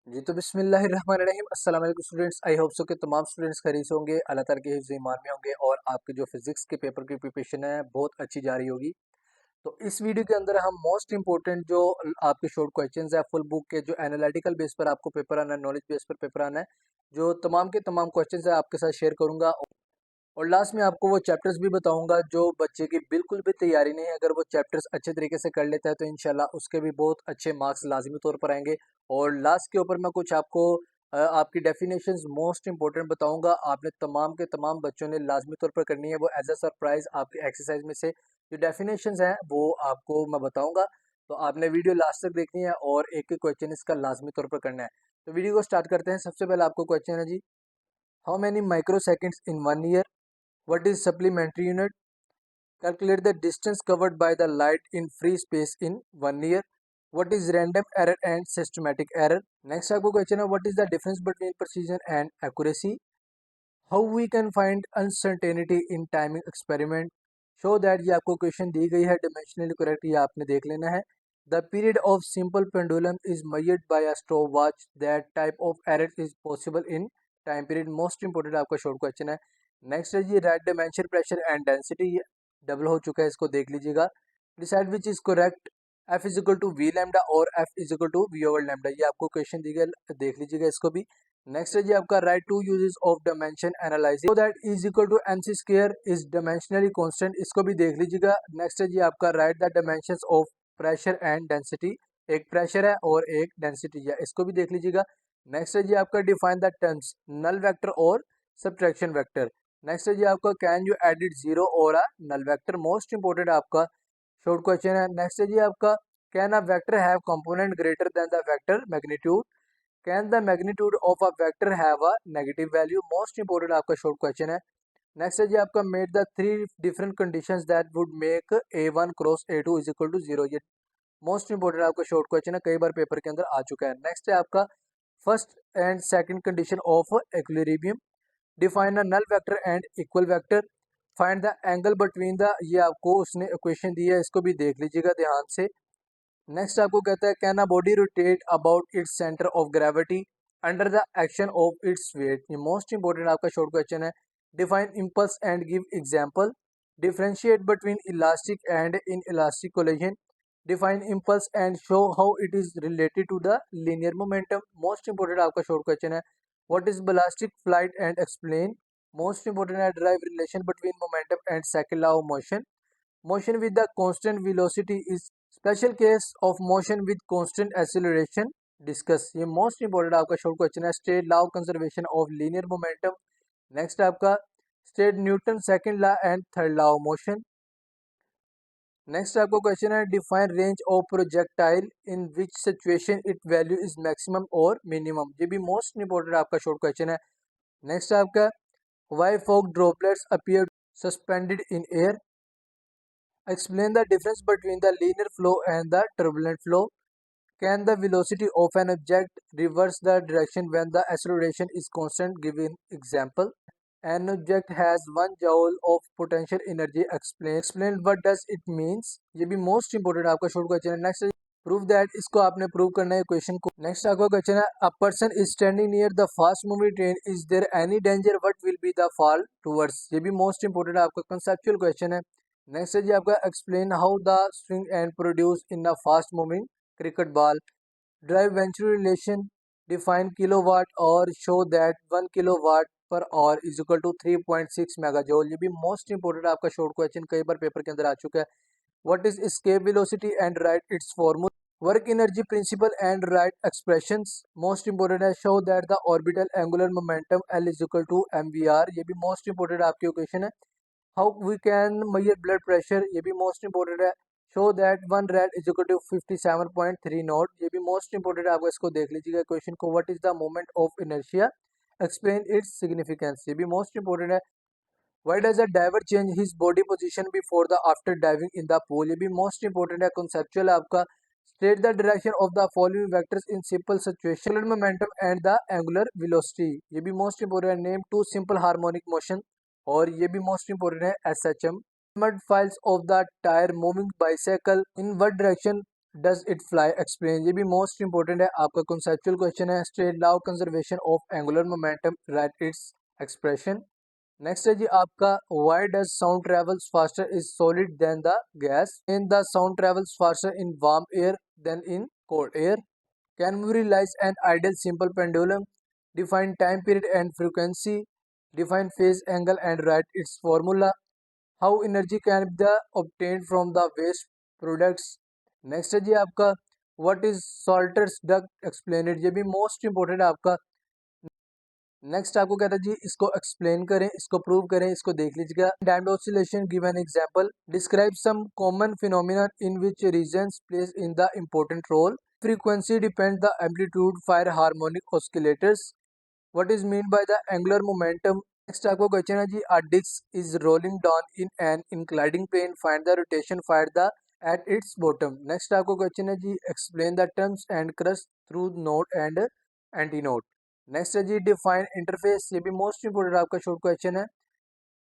जी तो बिस्मिल्लाहिर्रहमानिर्रहीम अस्सलाम वालेकुम स्टूडेंट्स। आई होप सो कि तमाम स्टूडेंट्स खैरियत से होंगे, अल्लाह ताला के हिफ्ज़ ईमान में होंगे और आपके जो फिजिक्स के पेपर की प्रिपरेशन है बहुत अच्छी जा रही होगी। तो इस वीडियो के अंदर हम मोस्ट इंपॉर्टेंट जो आपके शॉर्ट क्वेश्चंस है फुल बुक के, जो एनालिटिकल बेस पर आपको पेपर आना है, नॉलेज बेस पर पेपर आना है, जो तमाम के तमाम क्वेश्चंस है आपके साथ शेयर करूंगा। और लास्ट में आपको वो चैप्टर्स भी बताऊंगा जो बच्चे की बिल्कुल भी तैयारी नहीं है, अगर वो चैप्टर्स अच्छे तरीके से कर लेता है तो इंशाल्लाह उसके भी बहुत अच्छे मार्क्स लाजमी तौर पर आएंगे। और लास्ट के ऊपर मैं कुछ आपको आपकी डेफिनेशंस मोस्ट इंपॉर्टेंट बताऊंगा, आपने तमाम के तमाम बच्चों ने लाजमी तौर पर करनी है। वो एज अ सरप्राइज आपकी एक्सरसाइज में से जो डेफिनेशंस हैं वो आपको मैं बताऊंगा, तो आपने वीडियो लास्ट तक देखनी है और एक एक क्वेश्चन इसका लाजमी तौर पर करना है। तो वीडियो को स्टार्ट करते हैं। सबसे पहले आपको क्वेश्चन है जी, how many micro seconds in 1 year? What is supplementary unit? Calculate the distance covered by the light in free space in 1 year. What is random error and systematic error? Next आपको question है, what is the difference between precision and accuracy? How we can find uncertainty in timing experiment? Show that ये आपको question दी गई है dimensionally correct, ये आपने देख लेना है। The period of simple pendulum is measured by a stopwatch. That type of error is possible in time period. Most important आपका शॉर्ट क्वेश्चन है। नेक्स्ट है जी, write dimension pressure and density, ये डबल हो चुका है, इसको देख लीजिएगा। Decide which is correct, F is equal to v lambda और F is equal to v over lambda, ये आपको क्वेश्चन दी गया, देख लीजिएगा इसको भी। नेक्स्ट है जी आपका write two uses of dimension analysis, so that is equal to MC square is dimensionally constant, इसको भी देख लीजिएगा। नेक्स्ट है जी आपका write the dimensions of pressure and density, एक प्रेशर है और एक डेंसिटी है, इसको भी देख लीजिएगा। नेक्स्ट है जी आपका define the terms null vector और सब्ट्रैक्शन वेक्टर। नेक्स्ट है जी आपका कैन यू एडिट जीरो और a null vector, most important आपका शॉर्ट क्वेश्चन है। नेक्स्ट है जी आपका can a vector have component greater than the vector magnitude? Can the magnitude of a vector have a negative value? Most important आपका short question है। Next है जी आपका made the three different conditions that would make A1 cross A2 is equal to zero, ये most important आपका short question है, कई बार पेपर के अंदर आ चुका है। नेक्स्ट है आपका first and second condition of equilibrium, define a null vector and equal vector, find the angle between the, ये आपको उसने इक्वेशन दी है, इसको भी देख लीजिएगा ध्यान से। नेक्स्ट आपको कहता है can a body rotate about its centre of gravity under the action of its weight, ये मोस्ट इंपोर्टेंट आपका शॉर्ट क्वेश्चन है। Define impulse and give example, differentiate between elastic and inelastic collision, define impulse and show how it is related to the linear momentum, most important आपका short question है। What is ballistic flight and explain, most important है। Derive relation between momentum and second law of motion, motion with the constant velocity is special case of motion with constant acceleration, discuss, ये most important आपका short question है। State law of conservation of linear momentum. Next आपका state Newton second law and third law of motion. Next आपको question है define range of projectile in which situation it value is maximum और minimum, ये भी most important आपका short question है। Next आपका why fog droplets appear suspended in air, explain the difference between the linear flow and the turbulent flow. Can the velocity of an object reverse the direction when the acceleration is constant? Given example. An object has 1 joule of potential energy. Explain what does it means. ये भी most important आपका short question है। Next prove that, इसको आपने prove करना है question को। Next आपका क्वेश्चन है a person is standing near the fast moving train, is there any danger, what will be the fall towards, ये भी most important आपका conceptual question है। नेक्स्ट है जी आपका explain how the swing and produce in the fast moving cricket ball, derive venturi relation, define kilowatt और show that 1 kilowatt per hour is equal to 3.6 megajoule, ये भी most important आपका short question कई बार paper के अंदर आ चुका है। What is escape velocity and write its formula, work energy principle and write expressions, most important है। Show that the orbital angular momentum L is equal to MVR, ये भी मोस्ट इंपोर्टेंट आपकी क्वेश्चन है। How we can measure blood pressure, ये भी most important है। Show that 1 rad is equal to 57.3 not, ये भी मोस्ट इंपोर्टेंट है आपको, इसको देख लीजिएगा क्वेश्चन को। What is the moment of inertia, explain its significance, ये भी मोस्ट इंपोर्टेंट है। Why does a diver change his body position before the after diving in the pool, ये भी मोस्ट इंपोर्टेंट है, कॉन्सेप्चुअल आपका। State the direction of the following vectors in simple situation, angular momentum and the angular velocity, ये भी most important है। Name two simple harmonic motion, और ये भी मोस्ट इंपोर्टेंट है। SHM mud flies of the tyre moving bicycle in what direction does it fly explain, ये भी most important है आपका कॉन्सेप्चुअल क्वेश्चन है। State law of conservation of angular momentum, write its expression. Next है जी आपका why does sound travels faster is solid than the gas, in the sound travels faster in warm air than in cold air. Can we realize an ideal simple pendulum? Define time period and frequency. Define phase angle and write its formula. How energy can be obtained from the waste products? Next है जी आपका what is Salter's duck, explain it, ये भी most important है आपका। Next आपको कहता है जी इसको एक्सप्लेन करें, इसको प्रूव करें, इसको देख लीजिएगा। Time oscillation, give an example. Describe some common phenomena in which resonance plays in the important role. Frequency depend the amplitude fire harmonic oscillators. What is mean by the angular momentum. Next आपको question है जी a disc is rolling down in an inclining plane, find the rotation, find the at its bottom. Next आपको question है जी explain the terms and crest trough node and anti node. Next है जी define interface, ये भी most important आपका short question है।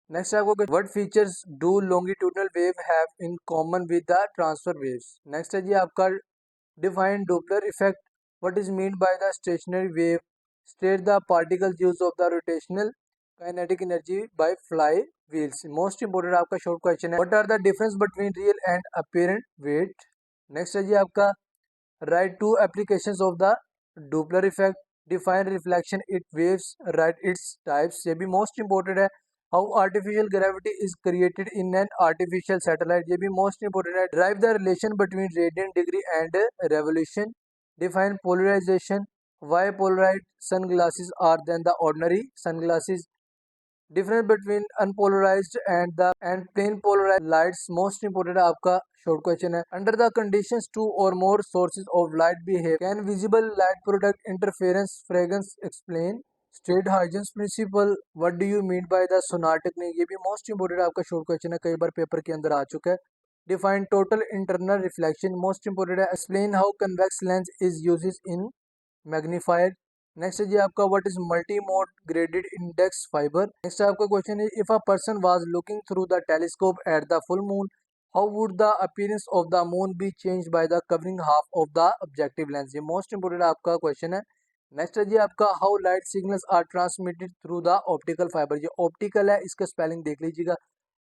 Next आपको what features do longitudinal wave have in common with the transverse waves. Next है जी आपका define Doppler effect, what is mean by the stationary wave, state the particular use of the rotational kinetic energy by flywheels. Most important आपका short question है। What are the difference between real and apparent wait. Next है जी आपका write two applications of the Doppler effect, define reflection it waves, write its types, ये भी most important है। How artificial gravity is created in an artificial satellite, ये भी most important है। Derive the relation between radian degree and revolution. Define polarisation, why polarise sunglasses are than the ordinary sunglasses. Difference between unpolarised and plane polarised lights, most important आपका short question है। Under the conditions two और more sources of light behave, can visible light product interference fragrance explain. State Huygens principle, what do you mean by the sonar technique, ये भी most important आपका short question है, कई बार paper के अंदर आ चुका है। Define total internal reflection, most important है। Explain how convex lens is used in magnifier. Next है जी आपका what is multi mode graded index fibre. Next आपका क्वेश्चन है if a person was looking through the telescope at the full moon, how would the appearance of the moon be changed by the covering half of the objective lens, ये most important आपका question है। Next है जी आपका how light signals are transmitted through the optical fibre, ये optical है, इसका spelling देख लीजिएगा।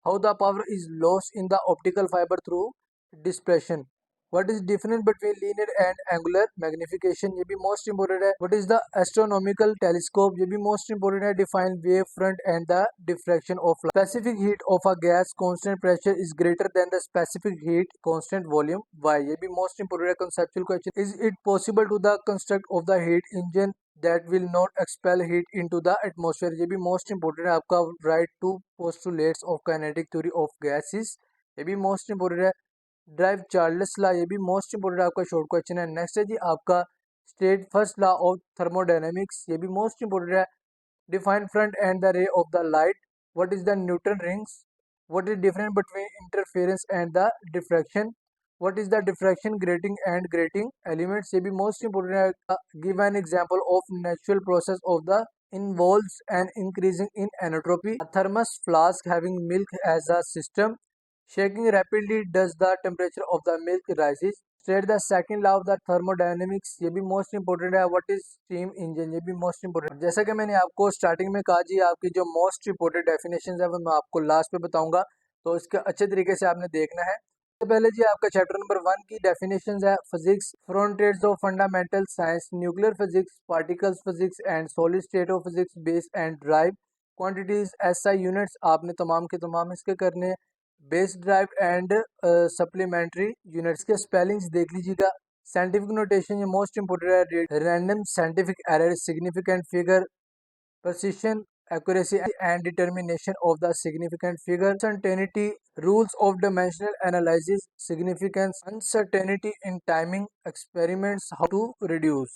How the power is lost in the optical fibre through dispersion. What is difference between linear and angular magnification, ये भी most important है। What is the astronomical telescope, ये भी most important है। Define wave front and the diffraction of light। Specific heat of a gas constant pressure is greater than the specific heat constant volume, why, ये भी most important है conceptual question। Is it possible to the construct of the heat engine that will not expel heat into the atmosphere, ये भी most important है आपका। Write two postulates of kinetic theory of gases, ये भी most important है। Drive Charles law, ये भी most important आपका शॉर्ट क्वेश्चन है। नेक्स्ट है जी आपका state first law of thermodynamics, ये भी मोस्ट इंपोर्टेंट है। Define front end the ray of the light, what is the Newton rings, what is difference between interference and the diffraction, what is the diffraction grating and grating elements, ये भी most important है। Give an example of natural process of the involves an increasing in entropy. A thermos flask having milk as a system shaking rapidly does the temperature of the milk rises. State the second law of the thermodynamics, ये भी most important है। What is steam engine, ये भी most important. जैसा कि मैंने आपको starting में कहा जी आपकी जो मोस्ट इंपोर्टेंट डेफिनेशन है वो मैं आपको लास्ट पे बताऊंगा, तो इसका अच्छे तरीके से आपने देखना है। तो पहले जी आपका चैप्टर नंबर 1 की डेफिनेशंस है physics, frontiers of fundamental science, nuclear physics, particles physics and solid state of physics, base and drive, quantities SI units आपने तमाम के तमाम इसके करने हैं। Base drive and supplementary units के स्पेलिंग्स देख लीजिएगा। साइंटिफिक नोटेशन ये मोस्ट इंपोर्टेंट है। Random scientific error, significant figure, precision, accuracy and determination of the significant figure, uncertainty, rules of dimensional analysis, significance, uncertainty in timing, experiments, how to reduce,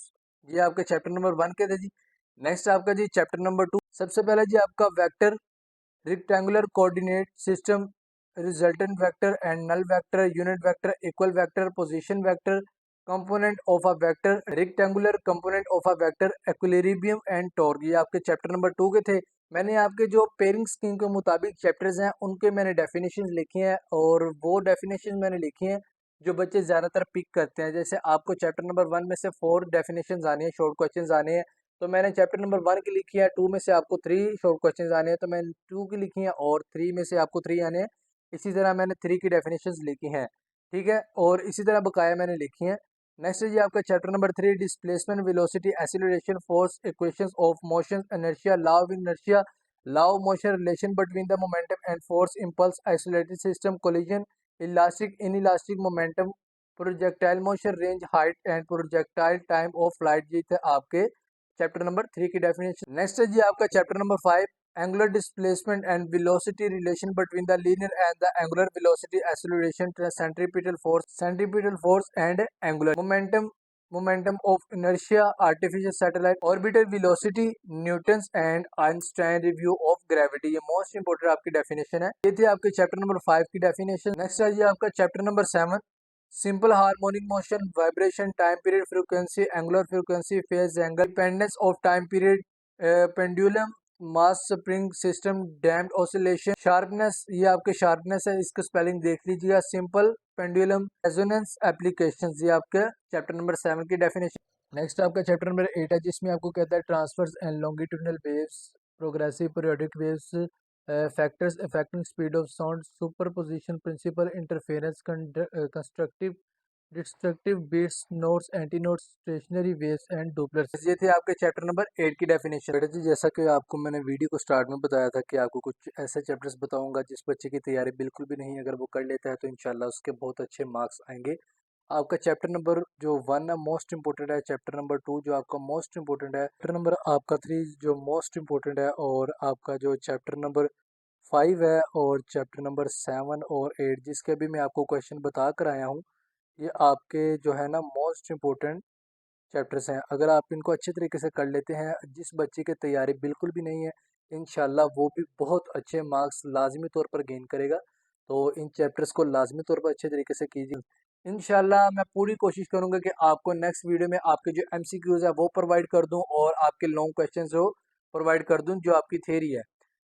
ये आपके chapter number 1 के थे जी। Next आपका जी chapter number 2, सबसे पहले जी आपका vector, rectangular coordinate system, resultant vector and null vector, unit vector, equal vector, position vector, component of a vector, rectangular component of a vector, equilibrium and torque, ये आपके chapter number 2 के थे। मैंने आपके जो पेयरिंग स्कीम के मुताबिक chapters हैं उनके मैंने डेफिनेशंस लिखी हैं और वो डेफिनेशंस मैंने लिखी हैं जो बच्चे ज़्यादातर पिक करते हैं। जैसे आपको चैप्टर नंबर 1 में से 4 डेफिनेशंस आनी है, शॉर्ट क्वेश्चंस आने हैं, तो मैंने चैप्टर नंबर 1 की लिखी है, 2 में से आपको 3 शॉर्ट क्वेश्चंस आने हैं, तो मैंने 2 की लिखी है और 3 में से आपको 3 आने हैं। इसी तरह मैंने 3 की डेफिनेशंस लिखी हैं, ठीक है? और इसी तरह बकाया मैंने लिखी हैं। नेक्स्ट है जी आपका chapter number 3, displacement, velocity, acceleration, force, equations of motion, inertia, law of inertia, law of motion, relation between the momentum and force, impulse, isolated system, collision, elastic, inelastic momentum, projectile motion, range, height and projectile time of flight. जी थे आपके chapter number 3 की definition. Next है जी आपका chapter number 5, angular displacement and velocity, relation between the linear and the angular velocity, acceleration, centripetal force and angular momentum, momentum of inertia, artificial satellite, orbital velocity, Newton's and Einstein review of gravity. ये most important आपकी definition है। ये थी आपके chapter number 5 की definition. Next है जी आपका chapter number 7, simple harmonic motion, vibration, time period, frequency, angular frequency, phase angle, dependence of time period, pendulum, mass spring system, damped oscillation, sharpness, ये आपके शार्पनेस है, इसका स्पेलिंग देख लीजिएगा, सिंपल पेंडुलम, रेजोनेंस एप्लीकेशंस। ये आपके चैप्टर नंबर 7 की definition. Next आपका चैप्टर नंबर 8 है, जिसमें आपको कहता है transverse and longitudinal waves, progressive periodic waves, factors affecting speed of sound, superposition principle, interference, constructive destructive beats, nodes, antinodes, stationary waves and Doppler's. ये थे आपके चैप्टर नंबर 8 की डेफिनेशन। बेटा जी, जैसा कि आपको मैंने वीडियो को स्टार्ट में बताया था कि आपको कुछ ऐसे चैप्टर्स बताऊंगा जिस बच्चे की तैयारी बिल्कुल भी नहीं, अगर वो कर लेता है तो इंशाल्लाह उसके बहुत अच्छे मार्क्स आएंगे। आपका चैप्टर नंबर जो 1 है मोस्ट इंपोर्टेंट है, चैप्टर नंबर 2 जो आपका मोस्ट इंपोर्टेंट है, चैप्टर नंबर आपका 3 जो मोस्ट इंपोर्टेंट है, और आपका जो चैप्टर नंबर 5 है, और चैप्टर नंबर 7 और 8 जिसके अभी मैं आपको क्वेश्चन बता कर आया हूँ, ये आपके जो है ना मोस्ट इम्पोर्टेंट चैप्टर्स हैं। अगर आप इनको अच्छे तरीके से कर लेते हैं, जिस बच्चे की तैयारी बिल्कुल भी नहीं है, इंशाल्लाह वो भी बहुत अच्छे मार्क्स लाजमी तौर पर गेन करेगा। तो इन चैप्टर्स को लाजमी तौर पर अच्छे तरीके से कीजिए। इंशाल्लाह मैं पूरी कोशिश करूंगा कि आपको नेक्स्ट वीडियो में आपके जो एमसीक्यूज है वो प्रोवाइड कर दूं, और आपके लॉन्ग क्वेश्चंस हो प्रोवाइड कर दूं जो आपकी थ्योरी है।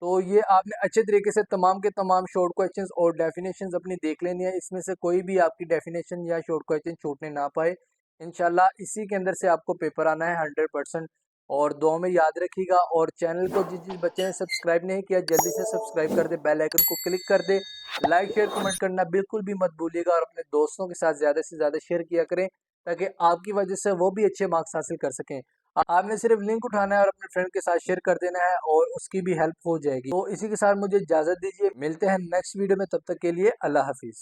तो ये आपने अच्छे तरीके से तमाम के तमाम शॉर्ट क्वेश्चंस और डेफिनेशंस अपनी देख लेनी है। इसमें से कोई भी आपकी डेफिनेशन या शॉर्ट क्वेश्चन छूटने ना पाए। इंशाल्लाह इसी के अंदर से आपको पेपर आना है 100%। और दुआ में याद रखिएगा, और चैनल को जिस जिस बच्चे ने सब्सक्राइब नहीं किया जल्दी से सब्सक्राइब कर दे, बेल आइकन को क्लिक कर दे, लाइक शेयर कमेंट करना बिल्कुल भी मत भूलिएगा, और अपने दोस्तों के साथ ज़्यादा से ज़्यादा शेयर किया करें ताकि आपकी वजह से वो भी अच्छे मार्क्स हासिल कर सकें। आपने सिर्फ लिंक उठाना है और अपने फ्रेंड के साथ शेयर कर देना है, और उसकी भी हेल्प हो जाएगी। तो इसी के साथ मुझे इजाज़त दीजिए, मिलते हैं नेक्स्ट वीडियो में, तब तक के लिए अल्लाह हाफिज़।